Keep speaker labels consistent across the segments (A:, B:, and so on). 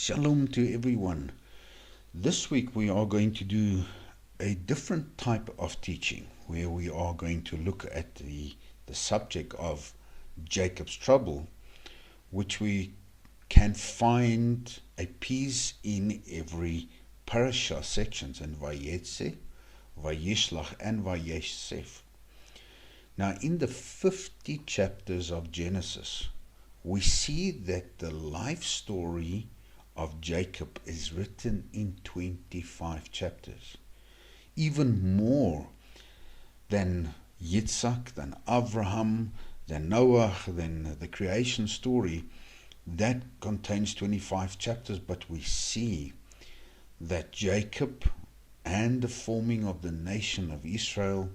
A: Shalom to everyone. This week we are going to do a different type of teaching where we are going to look at the subject of Jacob's trouble, which we can find a piece in every Parashat sections in Vayeitzei, Vayishlach and Vayeishev. Now in the 50 chapters of Genesis, we see that the life story of Jacob is written in 25 chapters. Even more than Yitzhak, than Abraham, than Noah, than the creation story. That contains 25 chapters, but we see that Jacob and the forming of the nation of Israel,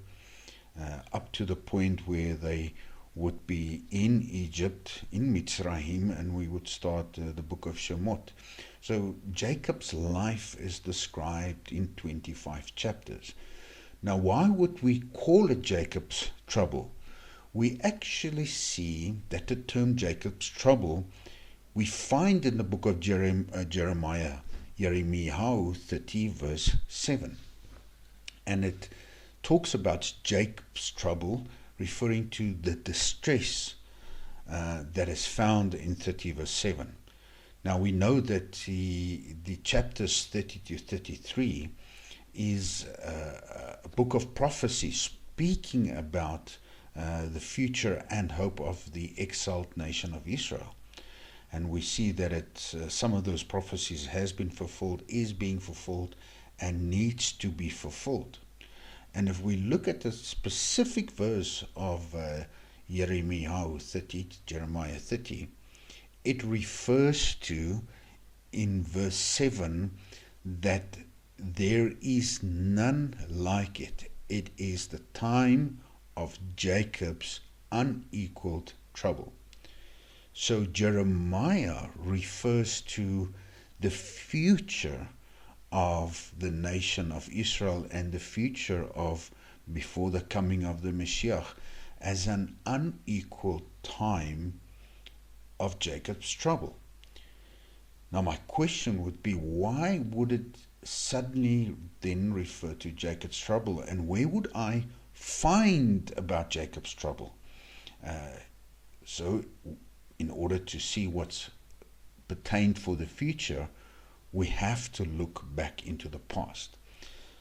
A: up to the point where they would be in Egypt, in Mitzrayim, and we would start the book of Shemot. So Jacob's life is described in 25 chapters. Now, why would we call it Jacob's trouble? We actually see that the term Jacob's trouble we find in the book of Jeremiah 30 verse 7. And it talks about Jacob's trouble, referring to the distress that is found in 30 verse 7. Now we know that the chapters 30 to 33 is a book of prophecy speaking about the future and hope of the exiled nation of Israel. And we see that some of those prophecies has been fulfilled, is being fulfilled, and needs to be fulfilled. And if we look at the specific verse of Jeremiah 30, it refers to, in verse 7, that there is none like it. It is the time of Jacob's unequaled trouble. So Jeremiah refers to the future of the nation of Israel and the future of before the coming of the Mashiach as an unequal time of Jacob's trouble. Now my question would be, why would it suddenly then refer to Jacob's trouble, and where would I find about Jacob's trouble? So in order to see what's pertained for the future, we have to look back into the past.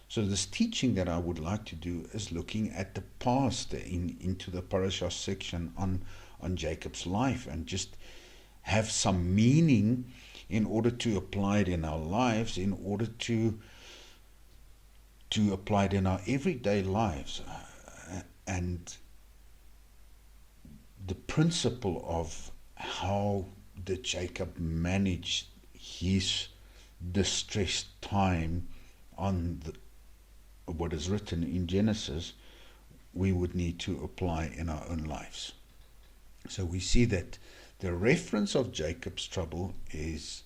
A: So this teaching that I would like to do is looking at the past into the Parashat section on Jacob's life, and just have some meaning in order to apply it in our lives, in order to apply it in our everyday lives. And the principle of how did Jacob manage his distressed time on what is written in Genesis, we would need to apply in our own lives. So we see that the reference of Jacob's trouble is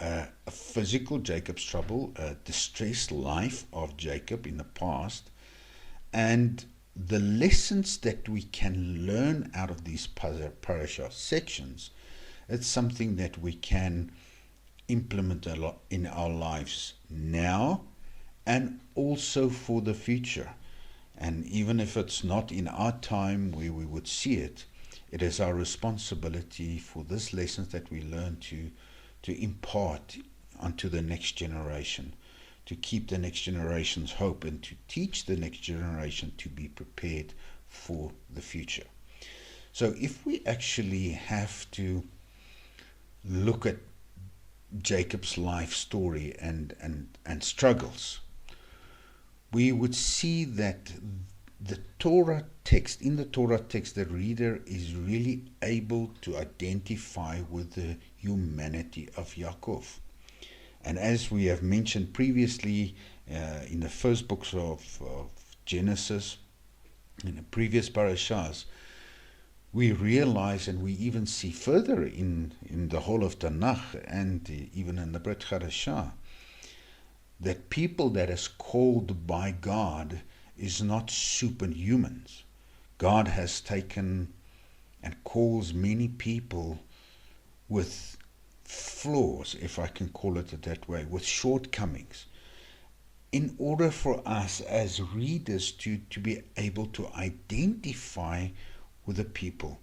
A: a physical Jacob's trouble, a distressed life of Jacob in the past, and the lessons that we can learn out of these parasha sections. It's something that we can implement a lot in our lives now and also for the future. And even if it's not in our time where we would see it, it is our responsibility for these lessons that we learn to impart onto the next generation, to keep the next generation's hope, and to teach the next generation to be prepared for the future. So if we actually have to look at Jacob's life story and struggles, we would see that in the Torah text, the reader is really able to identify with the humanity of Yaakov. And as we have mentioned previously in the first books of Genesis, in the previous parashas, we realize, and we even see further in the whole of Tanakh and even in the Brit Hadashah, that people that is called by God is not superhumans. God has taken and calls many people with flaws, if I can call it that way, with shortcomings, in order for us as readers to be able to identify with the people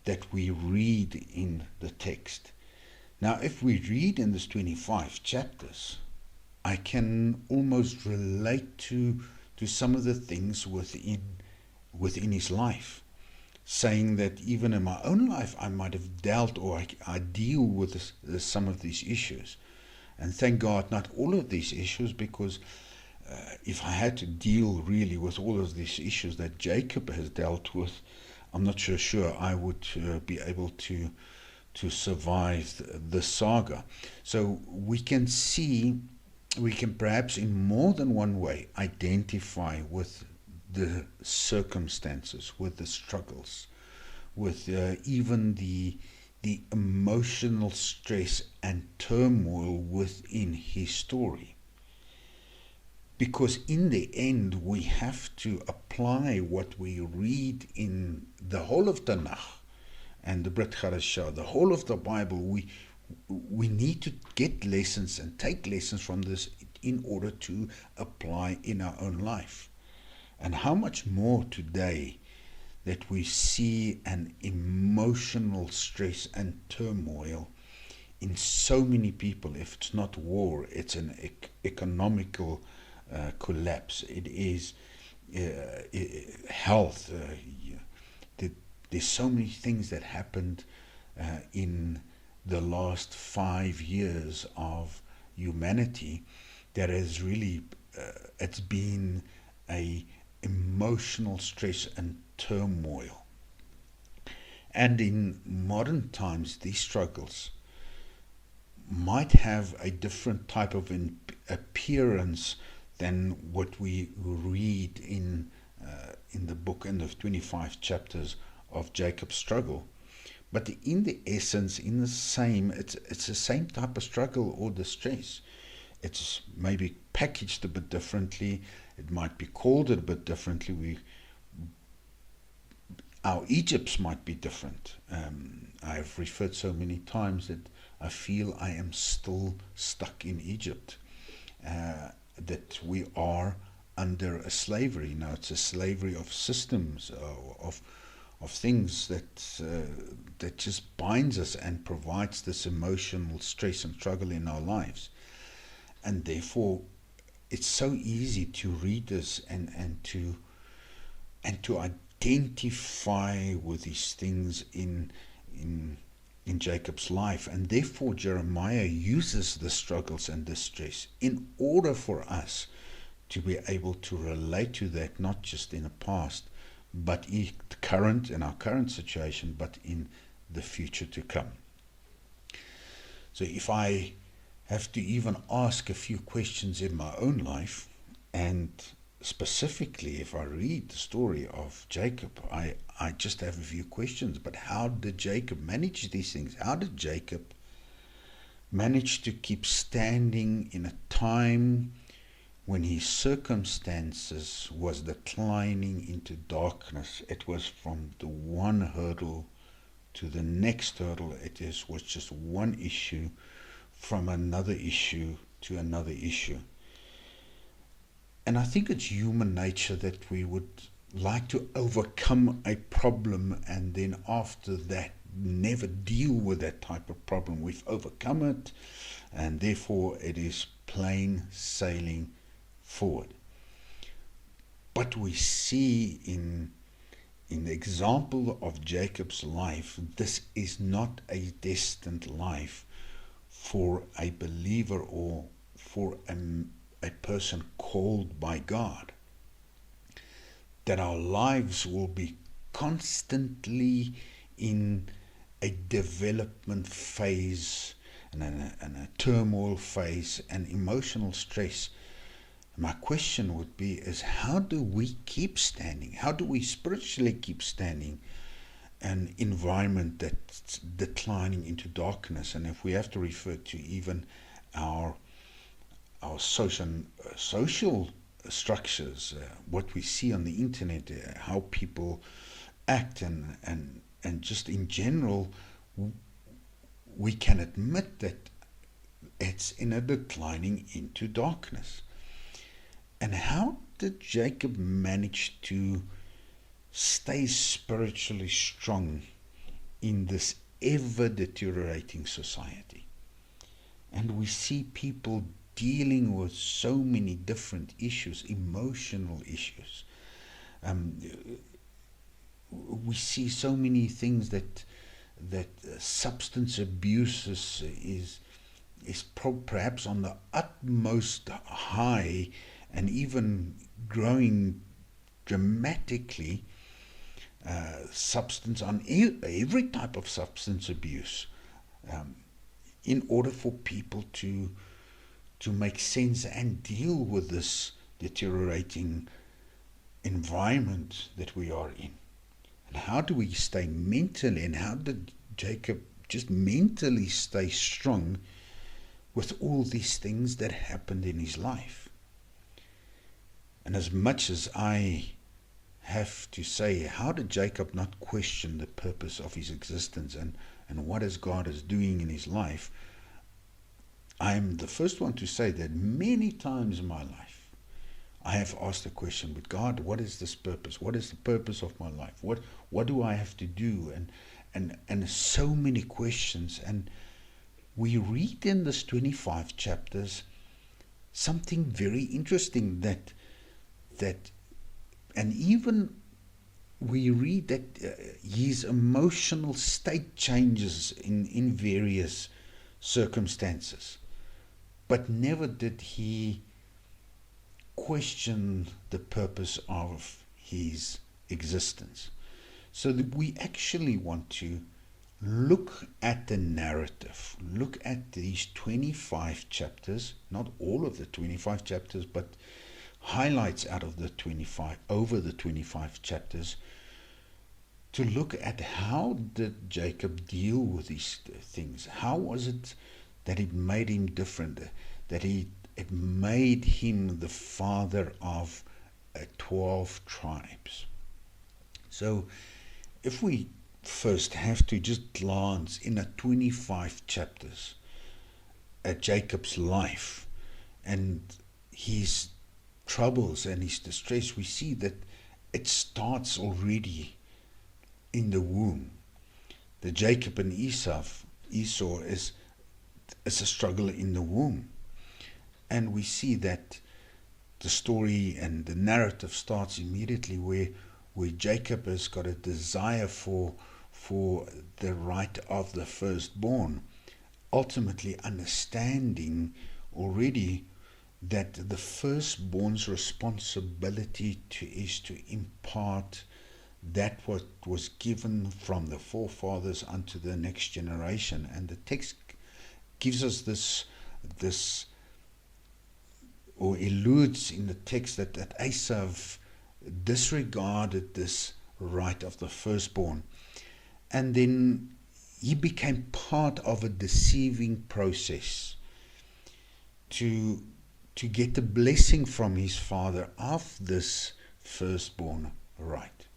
A: that we read in the text. Now, if we read in this 25 chapters, I can almost relate to some of the things within his life, saying that even in my own life I might have dealt, or I deal with some of these issues. And thank God, not all of these issues, because if I had to deal really with all of these issues that Jacob has dealt with, I'm not sure I would be able to survive the saga. So we can perhaps in more than one way identify with the circumstances, with the struggles, with even the emotional stress and turmoil within his story. Because in the end, we have to apply what we read in the whole of Tanakh and the Brit Chadashah, the whole of the Bible. We need to get lessons and take lessons from this in order to apply in our own life. And how much more today that we see an emotional stress and turmoil in so many people. If it's not war, it's an economical collapse. It is health. There's so many things that happened in the last 5 years of humanity that has really it's been a emotional stress and turmoil. And in modern times, these struggles might have a different type of appearance than what we read in the book, in the 25 chapters of Jacob's struggle. But in the essence, it's the same type of struggle or distress. It's maybe packaged a bit differently. It might be called a bit differently. Our Egypts might be different. I've referred so many times that I feel I am still stuck in Egypt. That we are under a slavery. Now it's a slavery of systems, of things that just binds us and provides this emotional stress and struggle in our lives. And therefore, it's so easy to read this and to identify with these things in Jacob's life. And therefore, Jeremiah uses the struggles and distress in order for us to be able to relate to that, not just in the past, but in our current situation, but in the future to come. So if I have to even ask a few questions in my own life, and specifically if I read the story of Jacob, I just have a few questions. But how did Jacob manage these things? How did Jacob manage to keep standing in a time when his circumstances was declining into darkness? It was from the one hurdle to the next hurdle. Was just one issue from another issue to another issue. And I think it's human nature that we would like to overcome a problem and then after that never deal with that type of problem. We've overcome it, and therefore it is plain sailing forward. But we see in the example of Jacob's life, this is not a destined life for a believer or for a person called by God. That our lives will be constantly in a development phase and a turmoil phase and emotional stress. My question would be is, how do we keep standing? How do we spiritually keep standing an environment that's declining into darkness? And if we have to refer to even our social structures, what we see on the internet, how people act, and just in general, we can admit that it's in a declining into darkness. And how did Jacob manage to stay spiritually strong in this ever deteriorating society? And we see people dealing with so many different issues, emotional issues. We see so many things that substance abuse is perhaps on the utmost high, and even growing dramatically. Substance on every type of substance abuse, in order for people to make sense and deal with this deteriorating environment that we are in. And how do we stay mentally, and how did Jacob just mentally stay strong with all these things that happened in his life? And as much as I have to say, how did Jacob not question the purpose of his existence and what is God is doing in his life? I am the first one to say that many times in my life I have asked the question, but God, what is this purpose? What is the purpose of my life? What do I have to do? And so many questions. And we read in this 25 chapters something very interesting that and even we read that his emotional state changes in various circumstances, but never did he question the purpose of his existence. So that we actually want to look at the narrative, look at these 25 chapters, not all of the 25 chapters, but highlights out of the 25, over the 25 chapters, to look at how did Jacob deal with these things. How was it that it made him different, that it made him the father of 12 tribes. So if we first have to just glance in a 25 chapters at Jacob's life and his troubles and his distress, we see that it starts already in the womb. The Jacob and Esau is a struggle in the womb. And we see that the story and the narrative starts immediately where Jacob has got a desire for the right of the firstborn, ultimately understanding already that the firstborn's responsibility is to impart that what was given from the forefathers unto the next generation. And the text gives us this or alludes in the text that Esau disregarded this right of the firstborn, and then he became part of a deceiving process to get the blessing from his father of this firstborn right.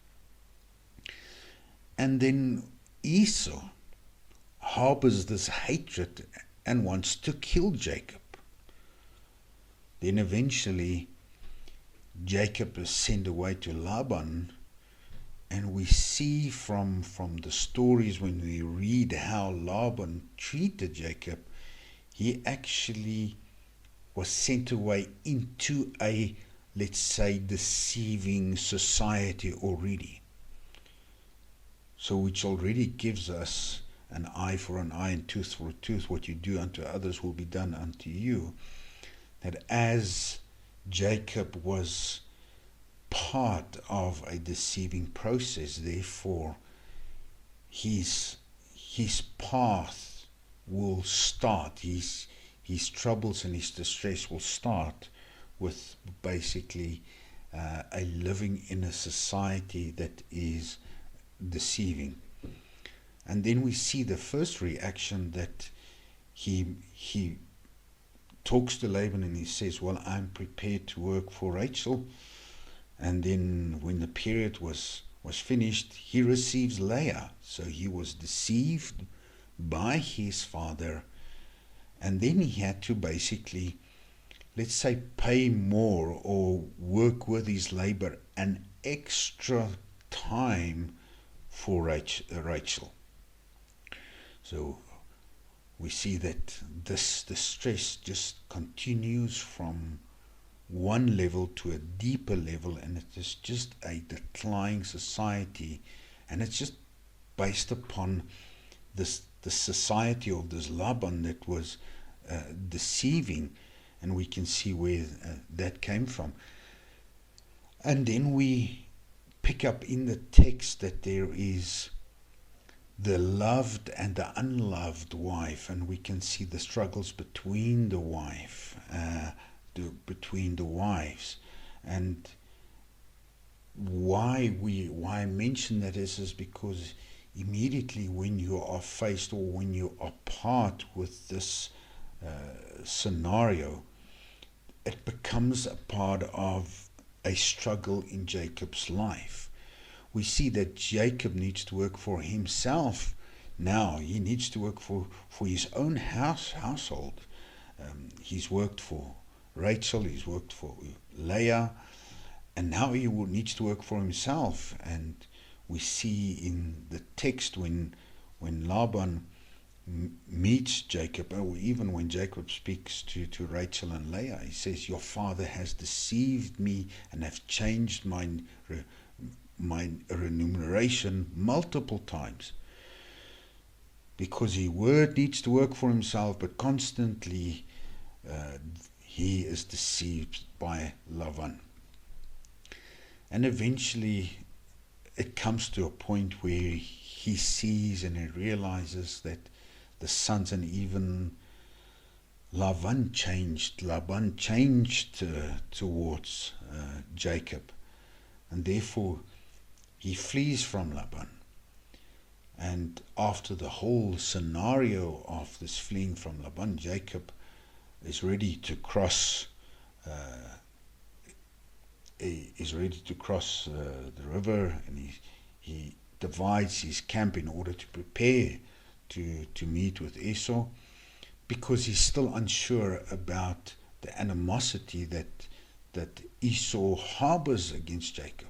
A: And then Esau harbors this hatred and wants to kill Jacob. Then eventually Jacob is sent away to Laban, and we see from the stories when we read how Laban treated Jacob, he actually was sent away into a, let's say, deceiving society already. So which already gives us an eye for an eye and tooth for a tooth. What you do unto others will be done unto you. That as Jacob was part of a deceiving process, therefore his path will start, his troubles and his distress will start with basically a living in a society that is deceiving. And then we see the first reaction, that he talks to Laban and he says, well, I'm prepared to work for Rachel. And then when the period was finished, he receives Leah. So he was deceived by his father, and then he had to basically, let's say, pay more or work with his labor an extra time for Rachel. So we see that the stress just continues from one level to a deeper level, and it is just a declining society, and it's just based upon the society of this Laban that was deceiving, and we can see where that came from. And then we pick up in the text that there is the loved and the unloved wife, and we can see the struggles between the wives. And why I mention that is because immediately when you are faced, or when you are part with this scenario, it becomes a part of a struggle in Jacob's life. We see that Jacob needs to work for himself now. He needs to work for his own household. He's worked for Rachel, he's worked for Leah, and now he needs to work for himself. And we see in the text when Laban meets Jacob, or even when Jacob speaks to Rachel and Leah, he says, "Your father has deceived me and have changed my remuneration multiple times." Because he needs to work for himself, but constantly he is deceived by Laban. And eventually it comes to a point where he sees and he realizes that the sons, and even Laban changed towards Jacob, and therefore he flees from Laban. And after the whole scenario of this fleeing from Laban, Jacob is ready to cross the river, and he divides his camp in order to prepare to meet with Esau, because he's still unsure about the animosity that Esau harbors against Jacob.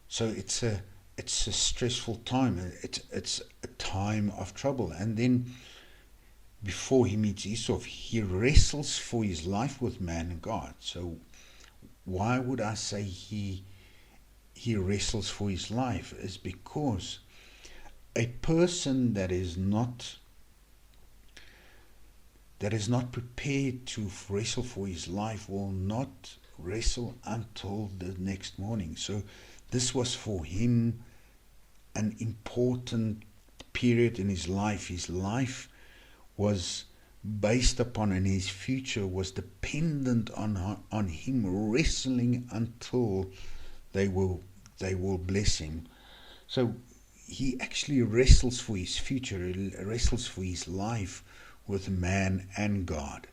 A: So it's a stressful time. It's a time of trouble. And then before he meets Esau, he wrestles for his life with man and God. So why would I say he wrestles for his life? Is because a person that is not prepared to wrestle for his life will not wrestle until the next morning. So this was for him an important period in his life. His life was based upon, and his future was dependent on him wrestling until they will bless him. So he actually wrestles for his future, he wrestles for his life with man and God.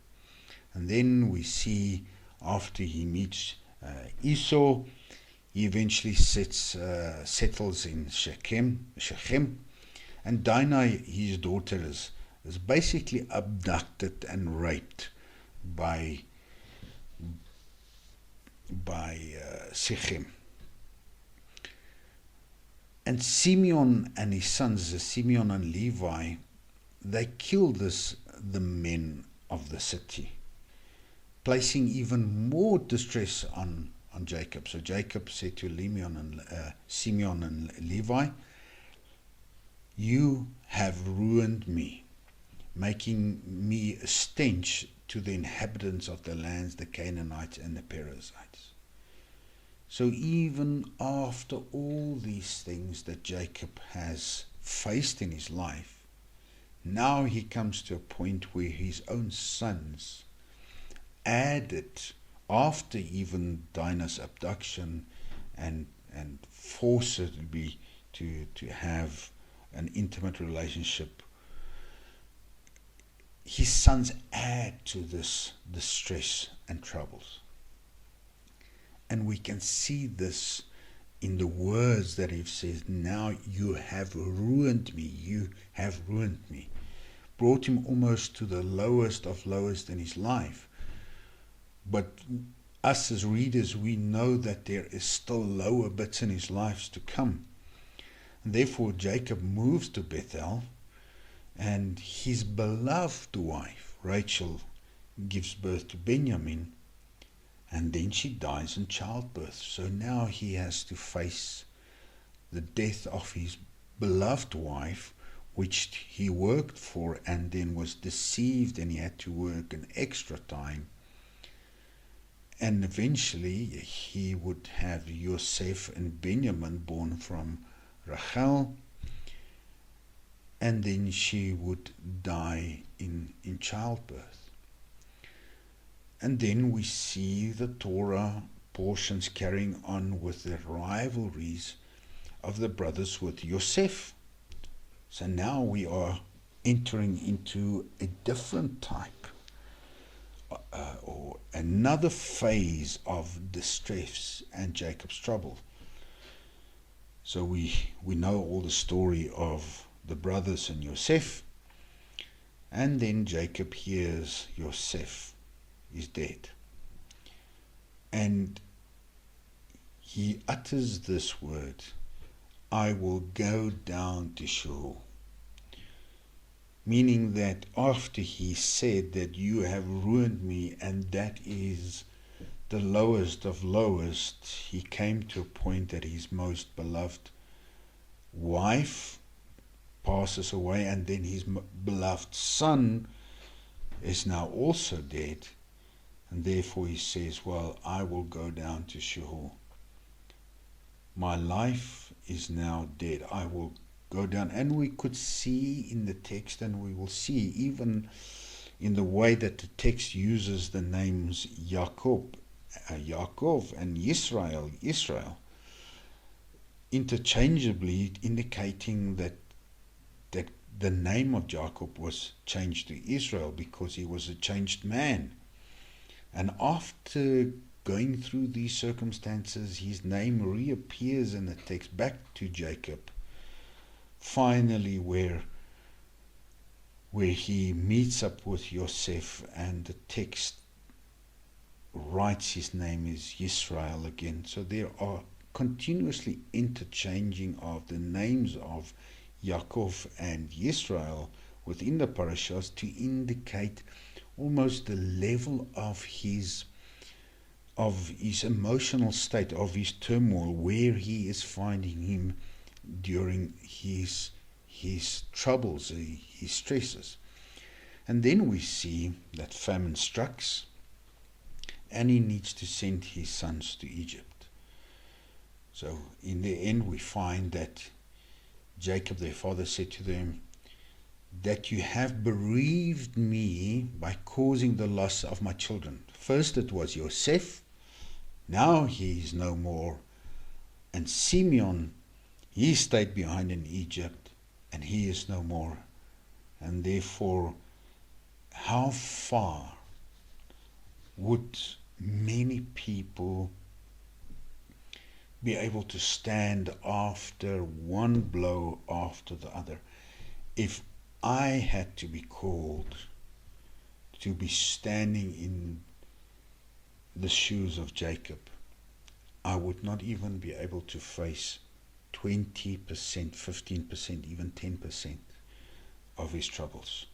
A: And then we see after he meets Esau, he eventually settles in Shechem, and Dinah, his daughter, is basically abducted and raped by Shechem. And Simeon and his sons, Simeon and Levi, they killed the men of the city, placing even more distress on Jacob. So Jacob said to Simeon and Levi, "You have ruined me, making me a stench to the inhabitants of the lands, the Canaanites and the Perizzites." So even after all these things that Jacob has faced in his life, now he comes to a point where his own sons added, after even Dinah's abduction and forcibly to have an intimate relationship, his sons add to this distress and troubles. And we can see this in the words that he says, now you have ruined me, brought him almost to the lowest of lowest in his life. But us as readers, we know that there is still lower bits in his lives to come. And therefore Jacob moves to Bethel, and his beloved wife, Rachel, gives birth to Benjamin, and then she dies in childbirth. So now he has to face the death of his beloved wife, which he worked for and then was deceived, and he had to work an extra time. And eventually he would have Yosef and Benjamin born from Rachel, and then she would die in childbirth. And then we see the Torah portions carrying on with the rivalries of the brothers with Yosef. So now we are entering into a different type or another phase of distress and Jacob's trouble. So we know all the story of the brothers and Yosef, and then Jacob hears Yosef is dead, and he utters this word, I will go down to Sheol. Meaning that after he said that you have ruined me, and that is the lowest of lowest, he came to a point that his most beloved wife passes away, and then his beloved son is now also dead, and therefore he says, well, I will go down to Sheol. My life is now dead. I will go down. And we could see in the text, and we will see even in the way that the text uses the names Yaakov and Israel, interchangeably, indicating that the name of Jacob was changed to Israel because he was a changed man. And after going through these circumstances, his name reappears in the text back to Jacob, finally where he meets up with Yosef, and the text writes his name is Israel again. So there are continuously interchanging of the names of Yaakov and Israel within the parashas to indicate almost the level of his emotional state, of his turmoil, where he is finding him during his troubles, his stresses. And then we see that famine strikes, and he needs to send his sons to Egypt. So in the end we find that Jacob, their father, said to them, that you have bereaved me by causing the loss of my children. First it was Yosef, now he is no more, and Simeon, he stayed behind in Egypt, and he is no more. And therefore, how far would many people be able to stand after one blow after the other? If I had to be called to be standing in the shoes of Jacob, I would not even be able to face 20%, 15%, even 10% of his troubles.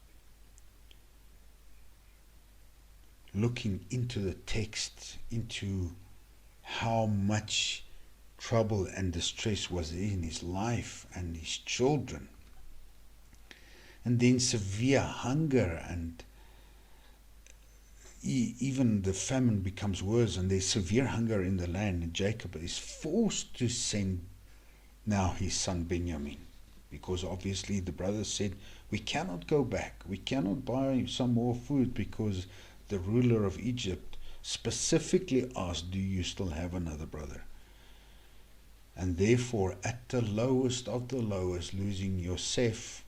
A: Looking into the text, into how much trouble and distress was in his life and his children, and then severe hunger, and even the famine becomes worse, and there's severe hunger in the land, and Jacob is forced to send now his son Benjamin, because obviously the brothers said, we cannot go back, we cannot buy some more food, because the ruler of Egypt specifically asked, do you still have another brother? And therefore, at the lowest of the lowest, losing Yosef,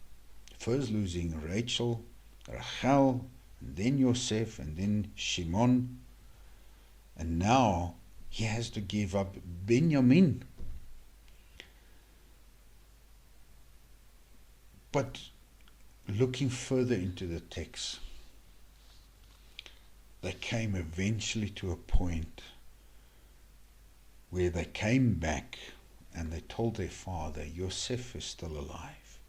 A: first losing Rachel, and then Yosef, and then Shimon, and now he has to give up Benjamin. But looking further into the text, they came eventually to a point where they came back and they told their father, Yosef is still alive.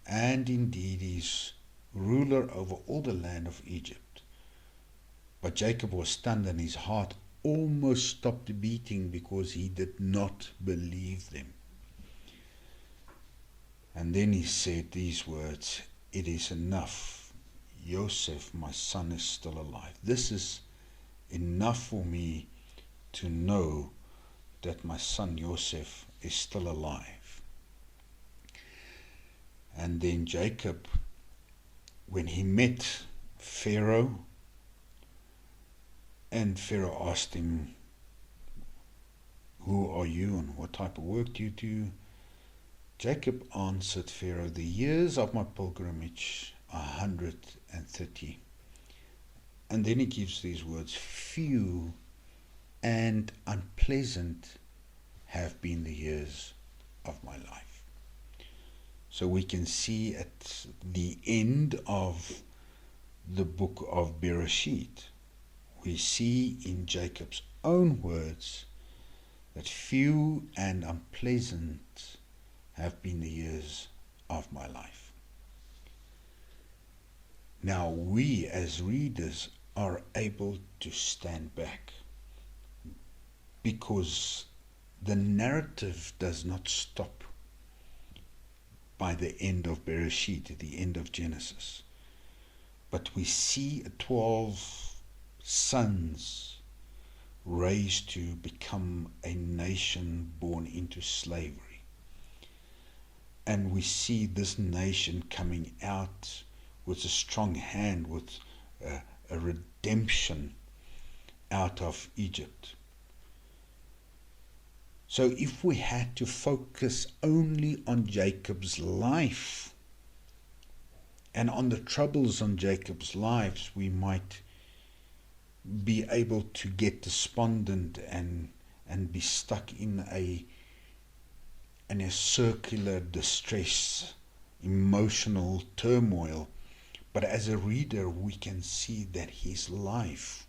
A: And indeed he's ruler over all the land of Egypt. But Jacob was stunned and his heart almost stopped beating because he did not believe them. And then he said these words, it is enough. Yosef, my son, is still alive. This is enough for me to know that my son Yosef is still alive. And then Jacob, when he met Pharaoh, and Pharaoh asked him, who are you and what type of work do you do? Jacob answered Pharaoh, the years of my pilgrimage are 130. And then he gives these words, few and unpleasant have been the years of my life. So we can see at the end of the book of Bereshit, we see in Jacob's own words that few and unpleasant have been the years of my life. Now we as readers are able to stand back because the narrative does not stop by the end of Bereshit, the end of Genesis. But we see 12 sons raised to become a nation born into slavery. And we see this nation coming out with a strong hand, with a redemption out of Egypt. So if we had to focus only on Jacob's life and on the troubles on Jacob's lives, we might be able to get despondent and be stuck in a circular distress, emotional turmoil. But as a reader, we can see that his life,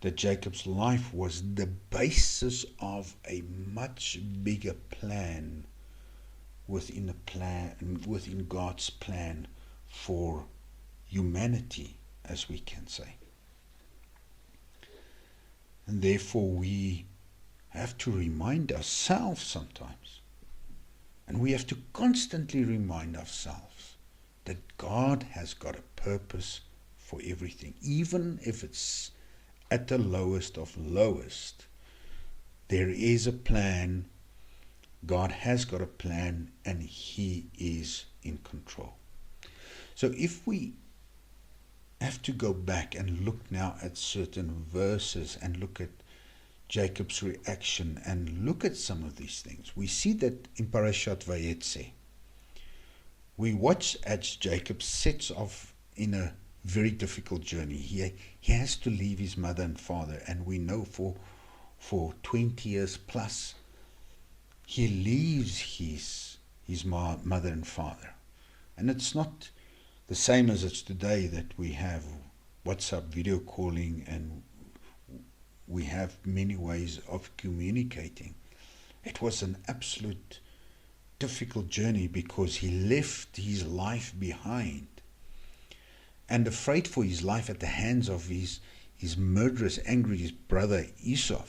A: that Jacob's life was the basis of a much bigger plan within God's plan for humanity, as we can say. And therefore we have to remind ourselves sometimes, and we have to constantly remind ourselves that God has got a purpose for everything, even if it's at the lowest of lowest. There is a plan. God has got a plan, and He is in control. So if we have to go back and look now at certain verses and look at Jacob's reaction and look at some of these things, we see that in Parashat Vayeitzei, we watch as Jacob sets off in a very difficult journey. He has to leave his mother and father, and we know for 20 years plus, he leaves his mother and father. And it's not the same as it's today, that we have WhatsApp video calling and we have many ways of communicating. It was an absolute difficult journey because he left his life behind, and afraid for his life at the hands of his murderous, angry brother Esau.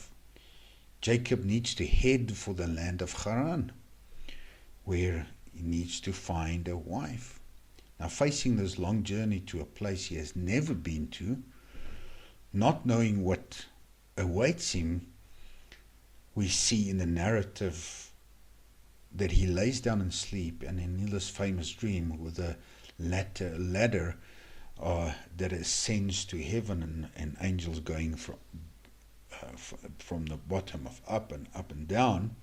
A: Jacob needs to head for the land of Haran, where he needs to find a wife. Now, facing this long journey to a place he has never been to, not knowing what awaits him, we see in the narrative that he lays down and sleep, and in this famous dream with a ladder that ascends to heaven, and angels going from the bottom of up and down,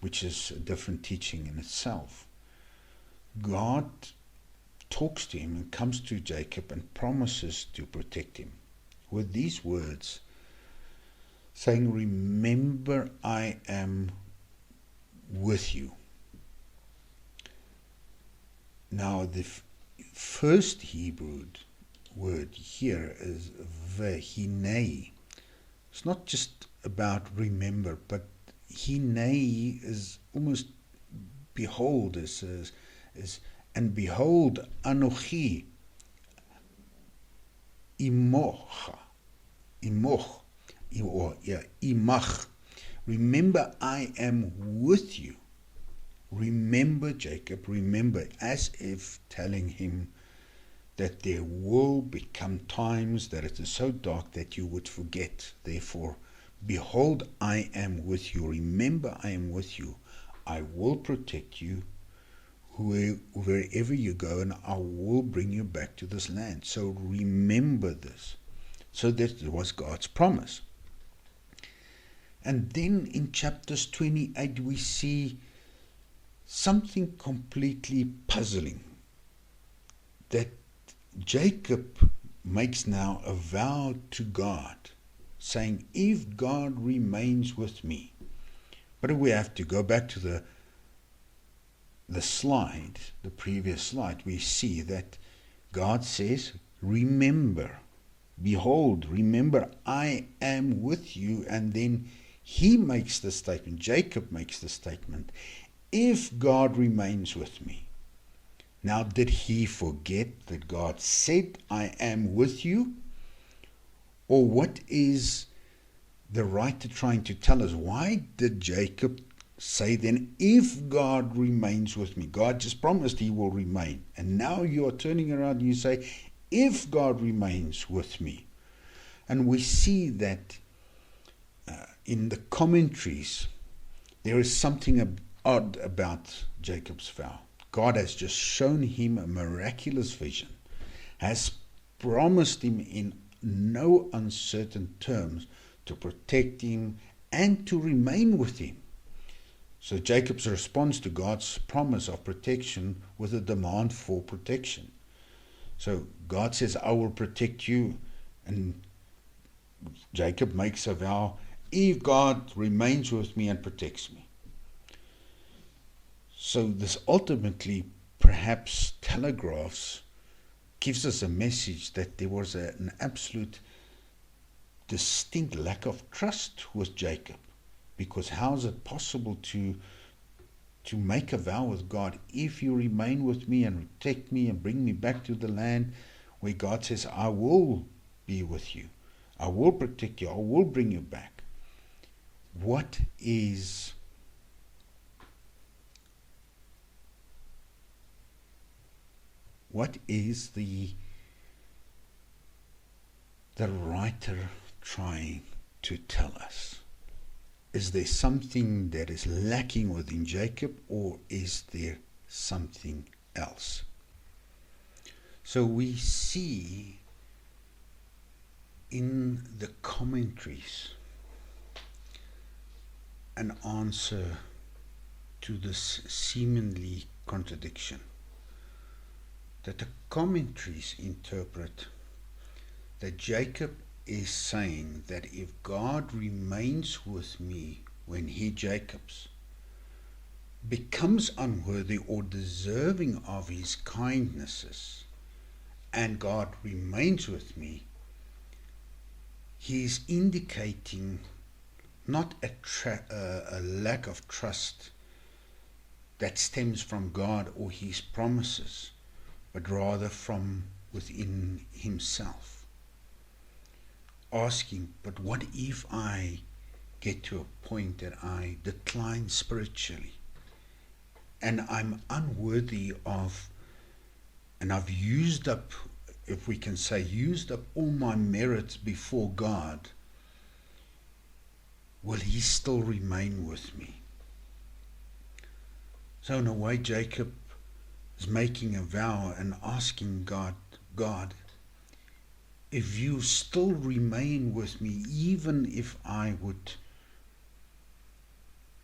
A: which is a different teaching in itself. God talks to him and comes to Jacob and promises to protect him with these words, saying, remember, I am with you. Now, the first Hebrew word here is vehinei. It's not just about remember, but hinei is almost behold, and behold, anochi imoch, or imach. Remember, I am with you. Remember, Jacob, remember, as if telling him that there will become times that it is so dark that you would forget. Therefore, behold, I am with you. Remember, I am with you. I will protect you wherever you go, and I will bring you back to this land. So remember this. So that was God's promise. And then in chapters 28, we see something completely puzzling, that Jacob makes now a vow to God, saying, if God remains with me. But we have to go back to the slide, the previous slide. We see that God says, remember, behold, remember, I am with you. And then he makes the statement, Jacob makes the statement, if God remains with me. Now, did he forget that God said, I am with you? Or what is the writer trying to tell us? Why did Jacob say then, if God remains with me? God just promised he will remain. And now you are turning around and you say, if God remains with me. And we see that in the commentaries, there is something odd about Jacob's vow. God has just shown him a miraculous vision, has promised him in no uncertain terms to protect him and to remain with him. So Jacob's response to God's promise of protection was a demand for protection. So God says, I will protect you, and Jacob makes a vow, if God remains with me and protects me. So this ultimately perhaps telegraphs, gives us a message that there was an absolute distinct lack of trust with Jacob. Because how is it possible to make a vow with God, if you remain with me and protect me and bring me back to the land where God says, I will be with you, I will protect you, I will bring you back. What is the writer trying to tell us? Is there something that is lacking within Jacob, or is there something else? So we see in the commentaries an answer to this seemingly contradiction. That the commentaries interpret that Jacob is saying that if God remains with me when he, Jacob's, becomes unworthy or deserving of his kindnesses, and God remains with me, he is indicating not a lack of trust that stems from God or his promises, but rather from within himself. Asking, but what if I get to a point that I decline spiritually and I'm unworthy of, and I've used up, if we can say, used up all my merits before God, will he still remain with me? So in a way, Jacob is making a vow and asking God, if you still remain with me, even if I would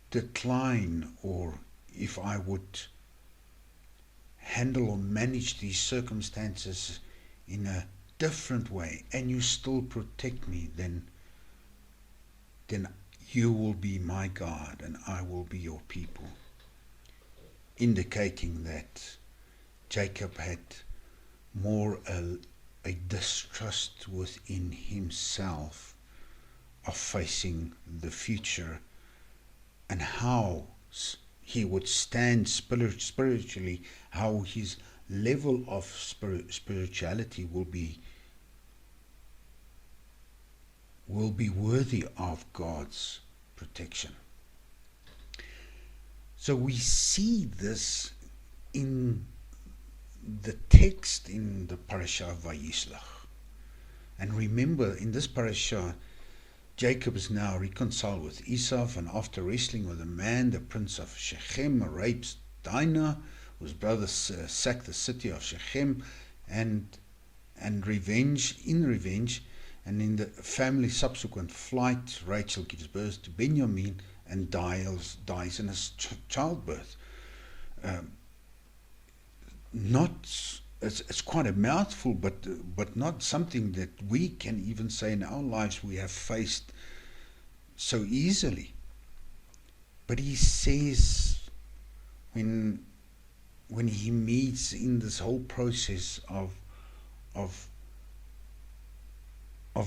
A: decline, or if I would handle or manage these circumstances in a different way, and you still protect me, then you will be my God and I will be your people. Indicating that Jacob had more a distrust within himself of facing the future and how he would stand spiritually, how his level of spirituality will be worthy of God's protection. So we see this in the text in the Parashat Vayishlach. And remember, in this parasha, Jacob is now reconciled with Esau, and after wrestling with a man, the prince of Shechem rapes Dinah, whose brothers sack the city of Shechem, and revenge, and in the family's subsequent flight, Rachel gives birth to Benjamin and dies in his childbirth. It's quite a mouthful, but not something that we can even say in our lives we have faced so easily. But he says, when he meets in this whole process of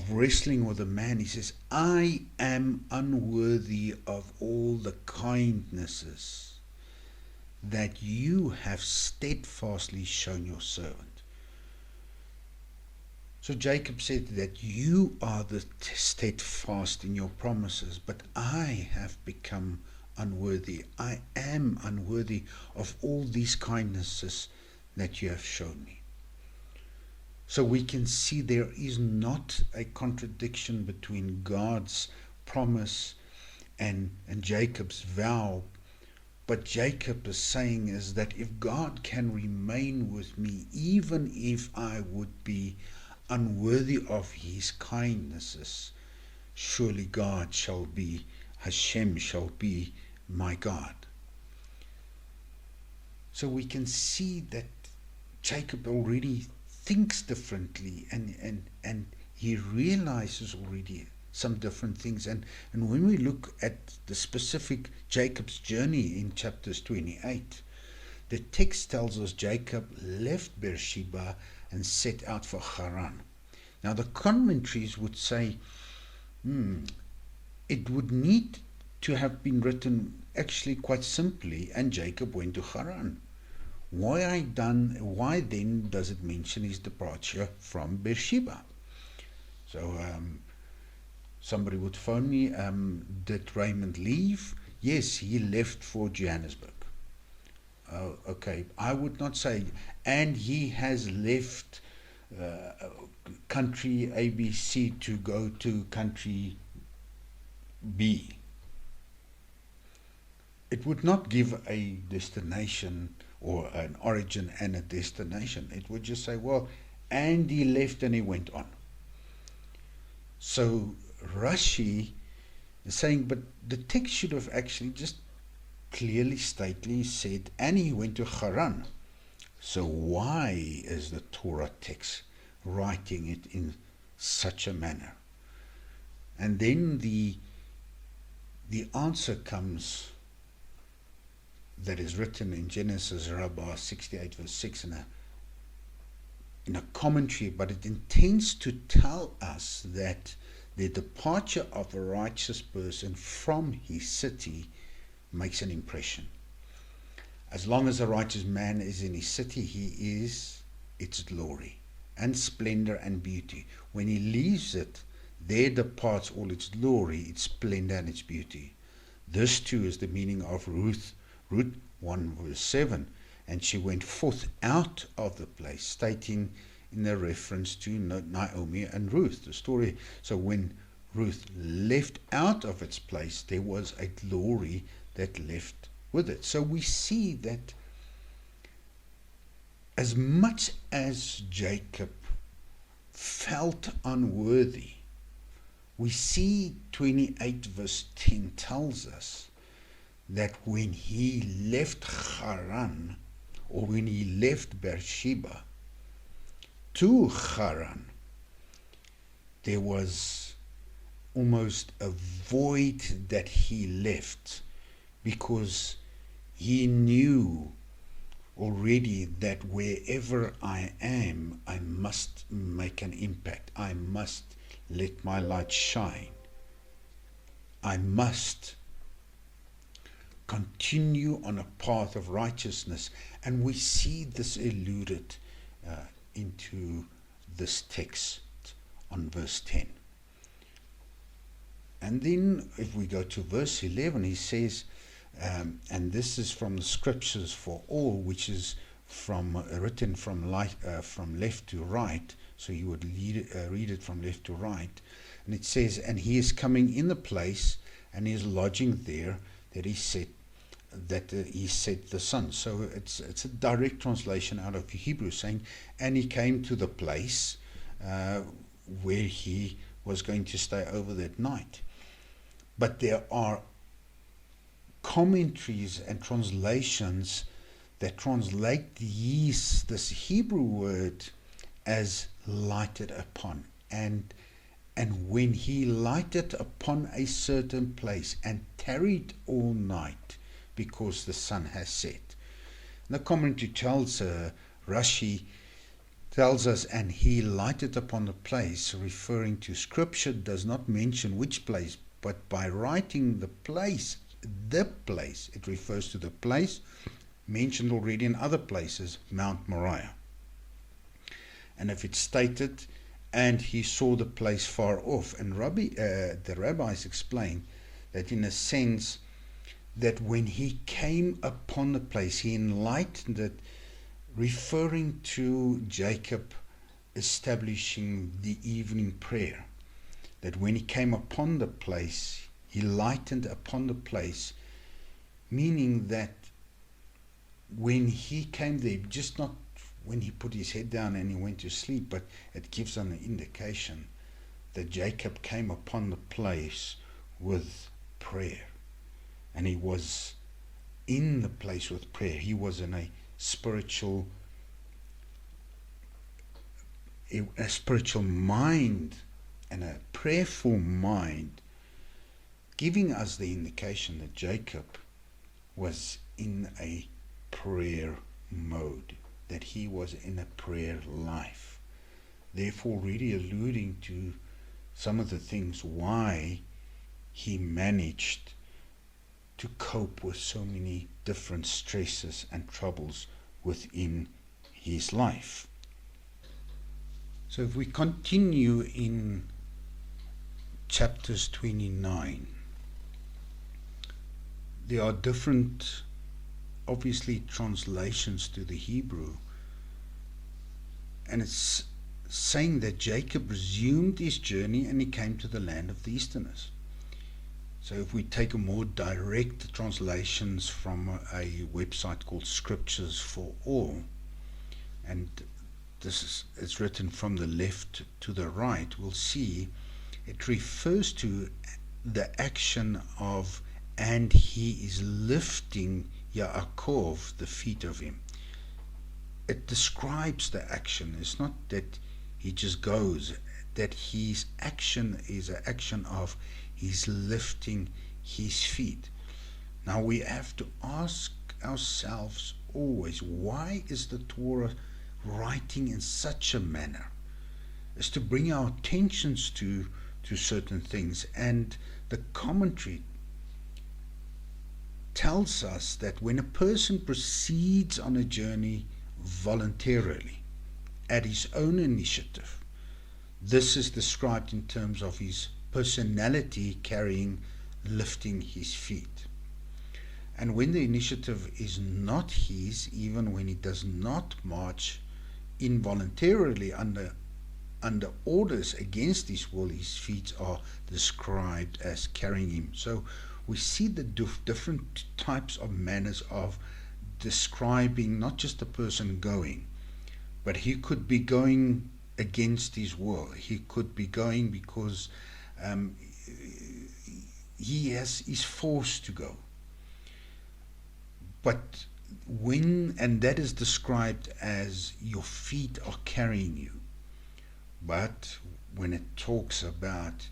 A: wrestling with a man, he says, I am unworthy of all the kindnesses that you have steadfastly shown your servant. So Jacob said that you are the steadfast in your promises, but I have become unworthy. I am unworthy of all these kindnesses that you have shown me. So we can see there is not a contradiction between God's promise and Jacob's vow. But Jacob is saying is that if God can remain with me, even if I would be unworthy of his kindnesses, surely God shall be, Hashem shall be my God. So we can see that Jacob already thinks differently, and he realizes already some different things. And when we look at the specific Jacob's journey in chapters 28, the text tells us Jacob left Beersheba and set out for Haran. Now the commentaries would say it would need to have been written actually quite simply, and Jacob went to Haran. Why then does it mention his departure from Beersheba? So somebody would phone me, did Raymond leave? Yes, he left for Johannesburg. Okay, I would not say, and he has left country ABC to go to country B. It would not give a destination or an origin and a destination. It would just say, well, and he left and he went on. So Rashi is saying, but the text should have actually just clearly said, and he went to Haran. So why is the Torah text writing it in such a manner? And then the answer comes that is written in Genesis Rabbah 68 verse 6 in a commentary, but it intends to tell us that the departure of a righteous person from his city makes an impression. As long as a righteous man is in his city, he is its glory and splendor and beauty. When he leaves it, there departs all its glory, its splendor and its beauty. This too is the meaning of Ruth 1 verse 7. And she went forth out of the place, stating in the reference to Naomi and Ruth, the story. So when Ruth left out of its place, there was a glory that left with it. So we see that as much as Jacob felt unworthy, we see 28 verse 10 tells us that when he left Haran, or when he left Beersheba to Haran, there was almost a void that he left, because he knew already that wherever I am, I must make an impact. I must let my light shine. I must continue on a path of righteousness. And we see this alluded into this text on verse 10. And then if we go to verse 11, he says, and this is from the Scriptures for all, which is written from left to right, so you would read it from left to right. And it says, and he is coming in the place, and he is lodging there that he set the sun. So it's a direct translation out of Hebrew, saying, and he came to the place where he was going to stay over that night. But there are commentaries and translations that translate this Hebrew word as lighted upon. And when he lighted upon a certain place and tarried all night because the sun has set. And the commentary tells Rashi tells us, and he lighted upon the place, referring to Scripture, does not mention which place, but by writing the place, it refers to the place mentioned already in other places, Mount Moriah. And if it's stated, and he saw the place far off, and the rabbis explain that in a sense that when he came upon the place, he enlightened it, referring to Jacob establishing the evening prayer. That when he came upon the place, he lightened upon the place, meaning that when he came there, just not when he put his head down and he went to sleep, but it gives an indication that Jacob came upon the place with prayer. And he was in the place with prayer. He was in a spiritual mind and a prayerful mind, giving us the indication that Jacob was in a prayer mode, that he was in a prayer life. Therefore, really alluding to some of the things why he managed to cope with so many different stresses and troubles within his life. So if we continue in chapters 29, there are different, obviously, translations to the Hebrew, and it's saying that Jacob resumed his journey and he came to the land of the Easterners. So if we take a more direct translations from a website called Scriptures for All, and it's written from the left to the right, we'll see it refers to the action of, and he is lifting Yaakov, the feet of him. It describes the action. It's not that he just goes, that his action is an action of he's lifting his feet. Now we have to ask ourselves always, why is the Torah writing in such a manner as to bring our attentions to certain things? And the commentary tells us that when a person proceeds on a journey voluntarily, at his own initiative, this is described in terms of his personality lifting his feet. And when the initiative is not his, even when he does not march involuntarily under orders against his will, his feet are described as carrying him. So we see the different types of manners of describing not just the person going, but he could be going against his will. He could be going because he is forced to go. But and that is described as your feet are carrying you. But when it talks about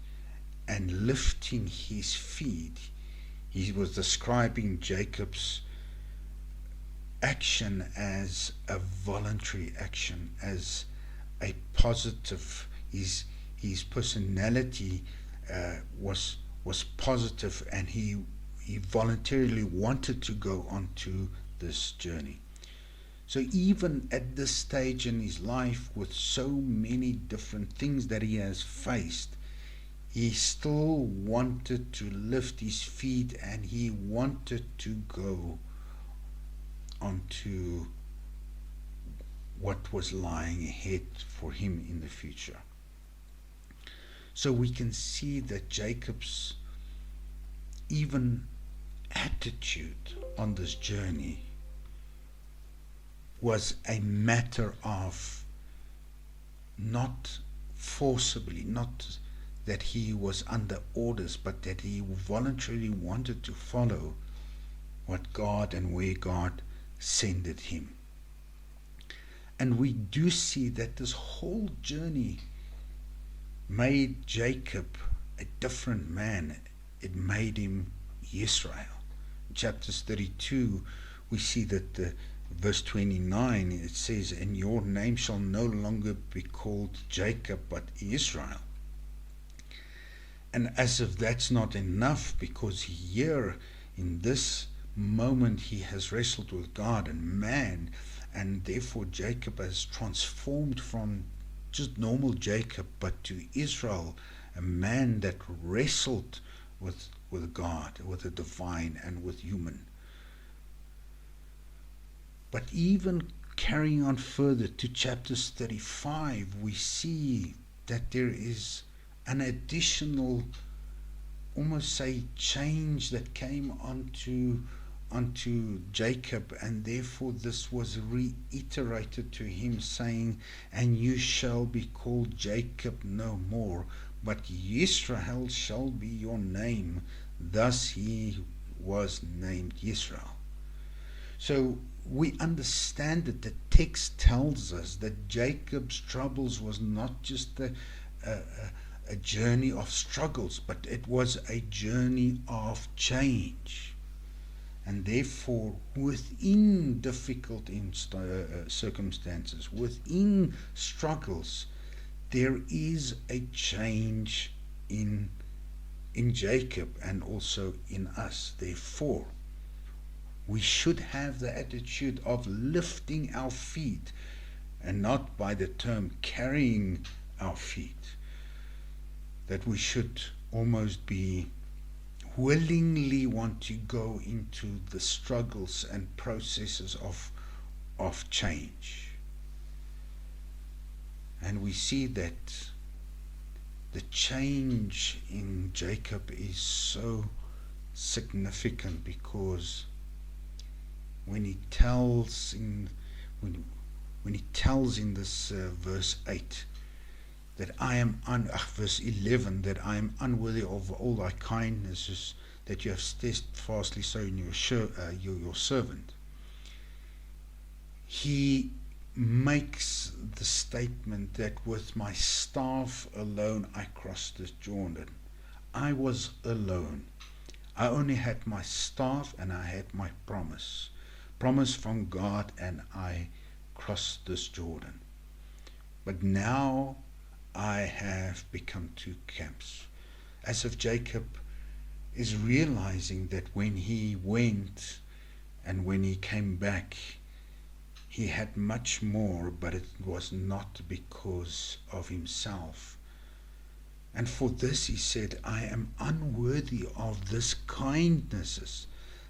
A: and lifting his feet, he was describing Jacob's action as a voluntary action, as a positive. His personality was positive, and he voluntarily wanted to go onto this journey. So even at this stage in his life, with so many different things that he has faced, he still wanted to lift his feet, and he wanted to go onto what was lying ahead for him in the future. So we can see that Jacob's even attitude on this journey was a matter of not forcibly, not that he was under orders, but that he voluntarily wanted to follow what God and where God sended him. And we do see that this whole journey made Jacob a different man. It made him Israel. In chapters 32, we see that verse 29, it says, "And your name shall no longer be called Jacob, but Israel." And as if that's not enough, because here in this moment he has wrestled with God and man, and therefore Jacob has transformed from just normal Jacob, but to Israel, a man that wrestled with God, with the divine and with human. But even carrying on further to chapters 35, we see that there is an additional, almost say, change that came onto Jacob, and therefore this was reiterated to him, saying, "And you shall be called Jacob no more, but Israel shall be your name." Thus he was named Israel. So we understand that the text tells us that Jacob's troubles was not just a journey of struggles, but it was a journey of change. And therefore, within difficult circumstances, within struggles, there is a change in Jacob and also in us. Therefore, we should have the attitude of lifting our feet, and not by the term carrying our feet. That we should almost be willingly want to go into the struggles and processes of change. And we see that the change in Jacob is so significant, because when he tells in this verse 8 that I am verse 11, that I am unworthy of all thy kindnesses that you have steadfastly shown your servant, he makes the statement that with my staff alone I crossed this Jordan. I was alone. I only had my staff, and I had my promise from God, and I crossed this Jordan. But now I have become two camps. As if Jacob is realizing that when he went and when he came back, he had much more, but it was not because of himself. And for this he said, I am unworthy of this kindnesses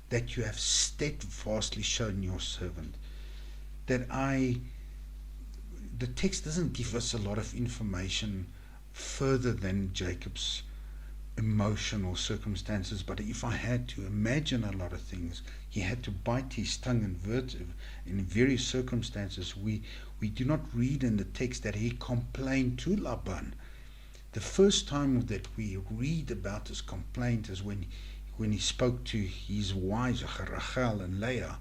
A: that you have steadfastly shown your servant. The text doesn't give us a lot of information further than Jacob's emotional circumstances, but if I had to imagine a lot of things, he had to bite his tongue in various circumstances. We do not read in the text that he complained to Laban. The first time that we read about his complaint is when he spoke to his wives, Rachel and Leah,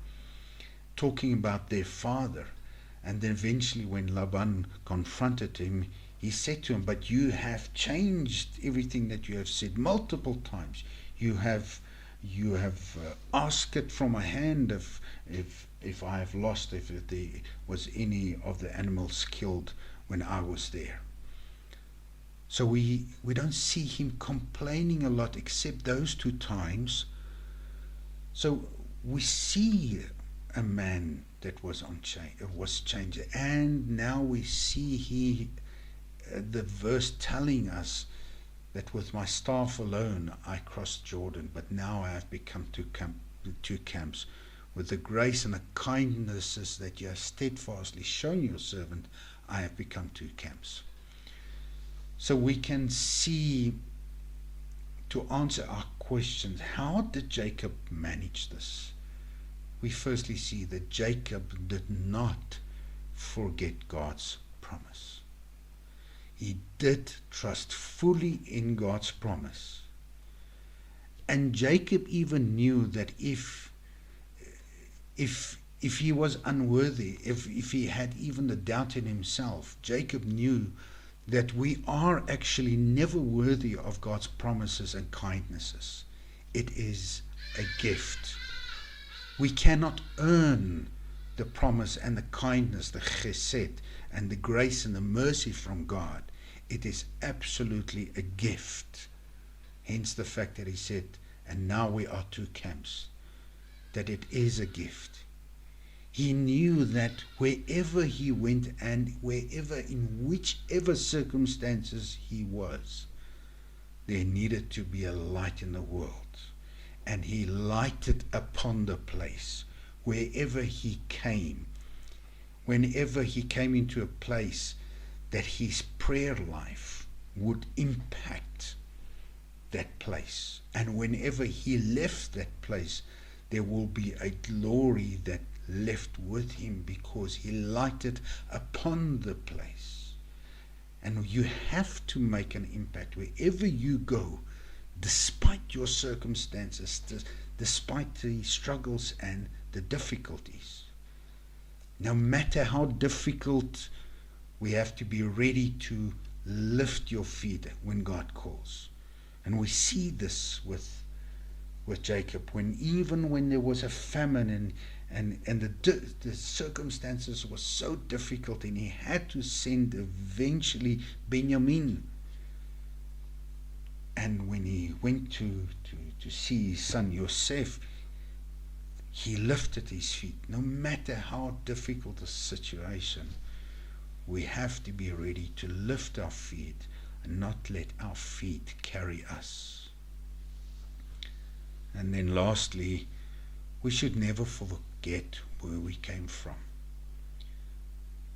A: talking about their father. And then eventually when Laban confronted him, he said to him, but you have changed everything that you have said multiple times. You have you have asked it from my hand if I have lost, if there was any of the animals killed when I was there. So we don't see him complaining a lot except those 2 times. So we see a man that was changed, and now we see the verse telling us that with my staff alone I crossed Jordan, but now I have become 2 camps. With the grace and the kindnesses that you have steadfastly shown your servant, I have become 2 camps. So we can see, to answer our questions, how did Jacob manage this? We firstly see that Jacob did not forget God's promise. He did trust fully in God's promise. And Jacob even knew that if he was unworthy, if he had even the doubt in himself, Jacob knew that we are actually never worthy of God's promises and kindnesses. It is a gift. We cannot earn the promise and the kindness, the chesed, and the grace and the mercy from God. It is absolutely a gift. Hence the fact that he said, and now we are 2 camps, that it is a gift. He knew that wherever he went and wherever, in whichever circumstances he was, there needed to be a light in the world. And he lighted upon the place wherever he came. Whenever he came into a place, that his prayer life would impact that place. And whenever he left that place, there will be a glory that left with him, because he lighted upon the place. And you have to make an impact wherever you go, despite your circumstances, despite the struggles and the difficulties. No matter how difficult, we have to be ready to lift your feet when God calls. And we see this with Jacob, even when there was a famine and the circumstances were so difficult, and he had to send eventually Benjamin. And when he went to see his son Yosef, he lifted his feet. No matter how difficult the situation, we have to be ready to lift our feet and not let our feet carry us. And then lastly, we should never forget where we came from.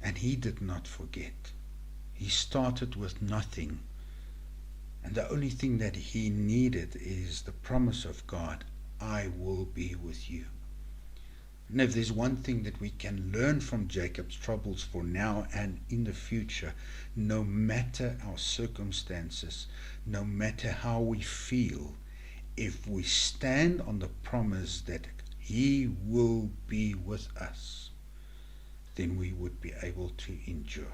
A: And he did not forget. He started with nothing. And the only thing that he needed is the promise of God, I will be with you. And if there's one thing that we can learn from Jacob's troubles for now and in the future, no matter our circumstances, no matter how we feel, if we stand on the promise that he will be with us, then we would be able to endure.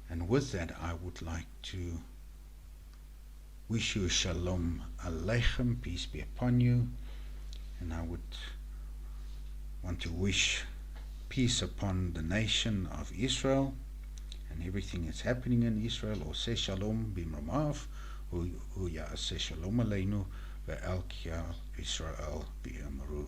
A: And with that, I would like to wish you shalom aleichem, peace be upon you. And I would want to wish peace upon the nation of Israel and everything that's happening in Israel. Oseh shalom bimromav, hu ya'aseh shalom aleinu, ve'el kia Israel b'yamru.